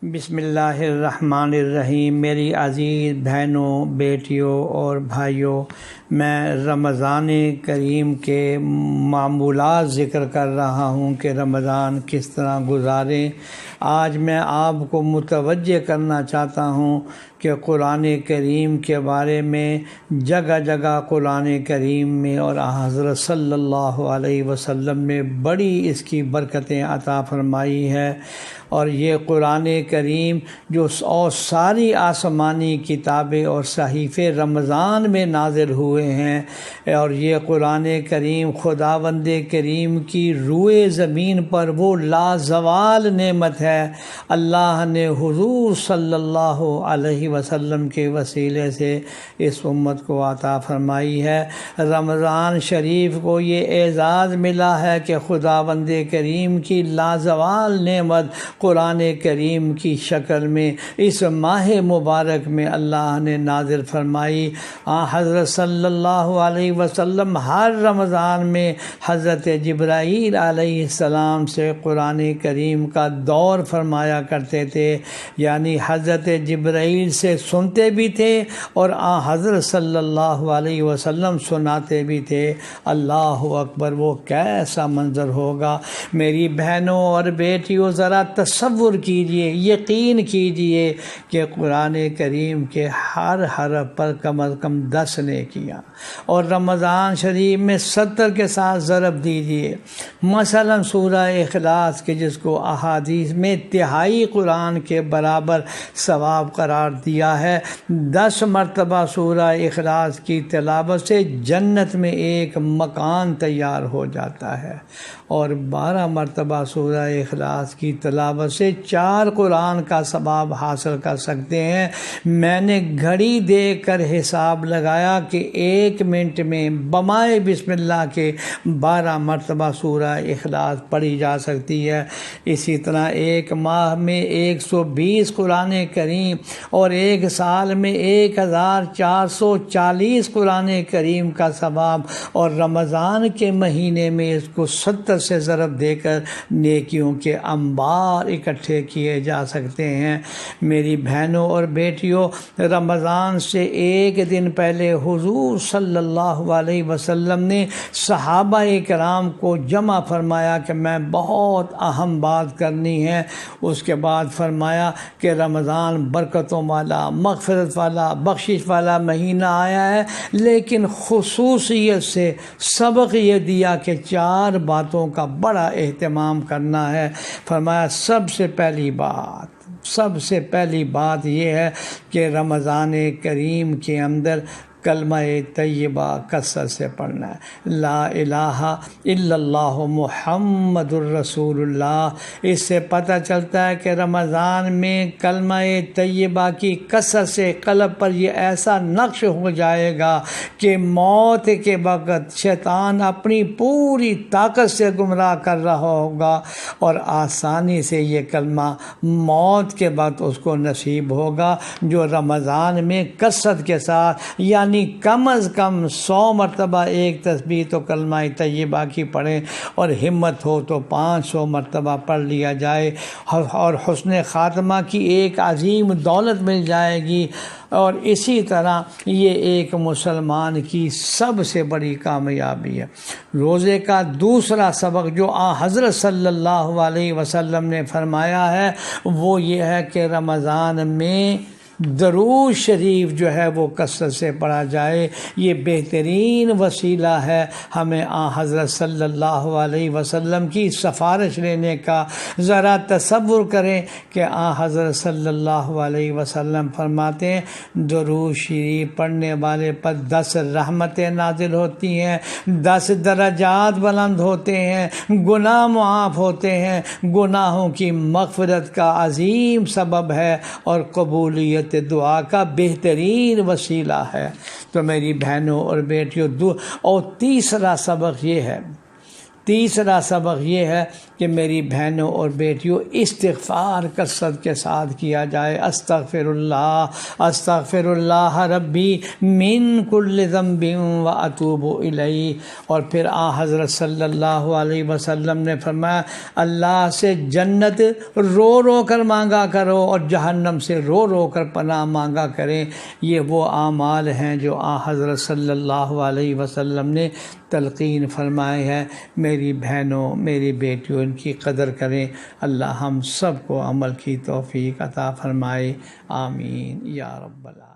بسم اللہ الرحمن الرحیم۔ میری عزیز بہنوں، بیٹیوں اور بھائیوں، میں رمضان کریم کے معمولات ذکر کر رہا ہوں کہ رمضان کس طرح گزاریں۔ آج میں آپ کو متوجہ کرنا چاہتا ہوں کہ قرآن کریم کے بارے میں جگہ جگہ قرآن کریم میں اور حضرت صلی اللہ علیہ وسلم نے بڑی اس کی برکتیں عطا فرمائی ہے۔ اور یہ قرآن کریم جو اور ساری آسمانی کتابیں اور صحیفے رمضان میں نازل ہوئے ہیں، اور یہ قرآن کریم خداوند کریم کی روئے زمین پر وہ لازوال نعمت ہے۔ اللہ نے حضور صلی اللہ علیہ وسلم کے وسیلے سے اس امت کو عطا فرمائی ہے۔ رمضان شریف کو یہ اعزاز ملا ہے کہ خداوند کریم کی لازوال نعمت قرآن کریم کی شکل میں اس ماہ مبارک میں اللہ نے نازل فرمائی۔ حضرت صلی اللہ علیہ وسلم ہر رمضان میں حضرت جبرائیل علیہ السلام سے قرآن کریم کا دور فرمایا کرتے تھے، یعنی حضرت جبرائیل سے سنتے بھی تھے اور حضرت صلی اللہ علیہ وسلم سناتے بھی تھے۔ اللہ اکبر، وہ کیسا منظر ہوگا۔ میری بہنوں اور بیٹیوں، ذرا تصور کیجئے، یقین کیجئے کہ قرآن کریم کے ہر حرف پر کم از کم 10 نے کیا، اور رمضان شریف میں 70 کے ساتھ ضرب دیجئے۔ مثلا سورہ اخلاص کے جس کو احادیث میں تہائی قرآن کے برابر ثواب قرار دیا ہے، 10 مرتبہ سورہ اخلاص کی تلاوت سے جنت میں ایک مکان تیار ہو جاتا ہے، اور 12 مرتبہ سورہ اخلاص کی تلاوت سے 4 قرآن کا ثواب حاصل کر سکتے ہیں۔ میں نے گھڑی دیکھ کر حساب لگایا کہ 1 منٹ میں بمائے بسم اللہ کے 12 مرتبہ سورہ اخلاص پڑھی جا سکتی ہے۔ اسی طرح ایک ماہ میں 120 قرآن کریم اور ایک سال میں 1440 قرآن کریم کا ثواب، اور رمضان کے مہینے میں اس کو 70 سے ضرب دے کر نیکیوں کے انبار اکٹھے کیے جا سکتے ہیں۔ میری بہنوں اور بیٹیوں، رمضان سے ایک دن پہلے حضور صلی اللہ علیہ وسلم نے صحابہ کرام کو جمع فرمایا کہ میں بہت اہم بات کرنی ہے۔ اس کے بعد فرمایا کہ رمضان برکتوں والا، مغفرت والا، بخشش والا مہینہ آیا ہے، لیکن خصوصیت سے سبق یہ دیا کہ 4 باتوں کا بڑا اہتمام کرنا ہے۔ فرمایا سب سے پہلی بات یہ ہے کہ رمضان کریم کے اندر کلمہ طیبہ کثرت سے پڑھنا ہے، لا الہ الا اللہ محمد الرسول اللہ۔ اس سے پتہ چلتا ہے کہ رمضان میں کلمہ طیبہ کی کثرت سے قلب پر یہ ایسا نقش ہو جائے گا کہ موت کے وقت شیطان اپنی پوری طاقت سے گمراہ کر رہا ہوگا، اور آسانی سے یہ کلمہ موت کے وقت اس کو نصیب ہوگا، جو رمضان میں کثرت کے ساتھ، یعنی کم از کم 100 مرتبہ ایک تسبیح تو کلمہ طیبہ کی پڑھیں، اور ہمت ہو تو 500 مرتبہ پڑھ لیا جائے، اور حسن خاتمہ کی ایک عظیم دولت مل جائے گی۔ اور اسی طرح یہ ایک مسلمان کی سب سے بڑی کامیابی ہے۔ روزے کا دوسرا سبق جو حضرت صلی اللہ علیہ وسلم نے فرمایا ہے وہ یہ ہے کہ رمضان میں درود شریف جو ہے وہ کثرت سے پڑھا جائے۔ یہ بہترین وسیلہ ہے ہمیں حضرت صلی اللہ علیہ وسلم کی سفارش لینے کا۔ ذرا تصور کریں کہ حضرت صلی اللہ علیہ وسلم فرماتے ہیں درود شریف پڑھنے والے پر 10 رحمتیں نازل ہوتی ہیں، 10 درجات بلند ہوتے ہیں، گناہ معاف ہوتے ہیں، گناہوں کی مغفرت کا عظیم سبب ہے، اور قبولیت دعا کا بہترین وسیلہ ہے۔ تو میری بہنوں اور بیٹیوں، اور تیسرا سبق یہ ہے تیسرا سبق یہ ہے کہ میری بہنوں اور بیٹیوں استغفار کثرت کے ساتھ کیا جائے. استغفر اللہ ربی من کل ذنب و اتوب الیہ. اور پھر حضرت صلی اللہ علیہ وسلم نے فرمایا اللہ سے جنت رو رو کر مانگا کرو اور جہنم سے رو رو کر پناہ مانگا کریں. یہ وہ اعمال ہیں جو حضرت صلی اللہ علیہ وسلم نے تلقین فرمائے ہیں. میری بہنوں میری بیٹیوں ان کی قدر کریں. اللہ ہم سب کو عمل کی توفیق عطا فرمائے. آمین یا رب العالمین.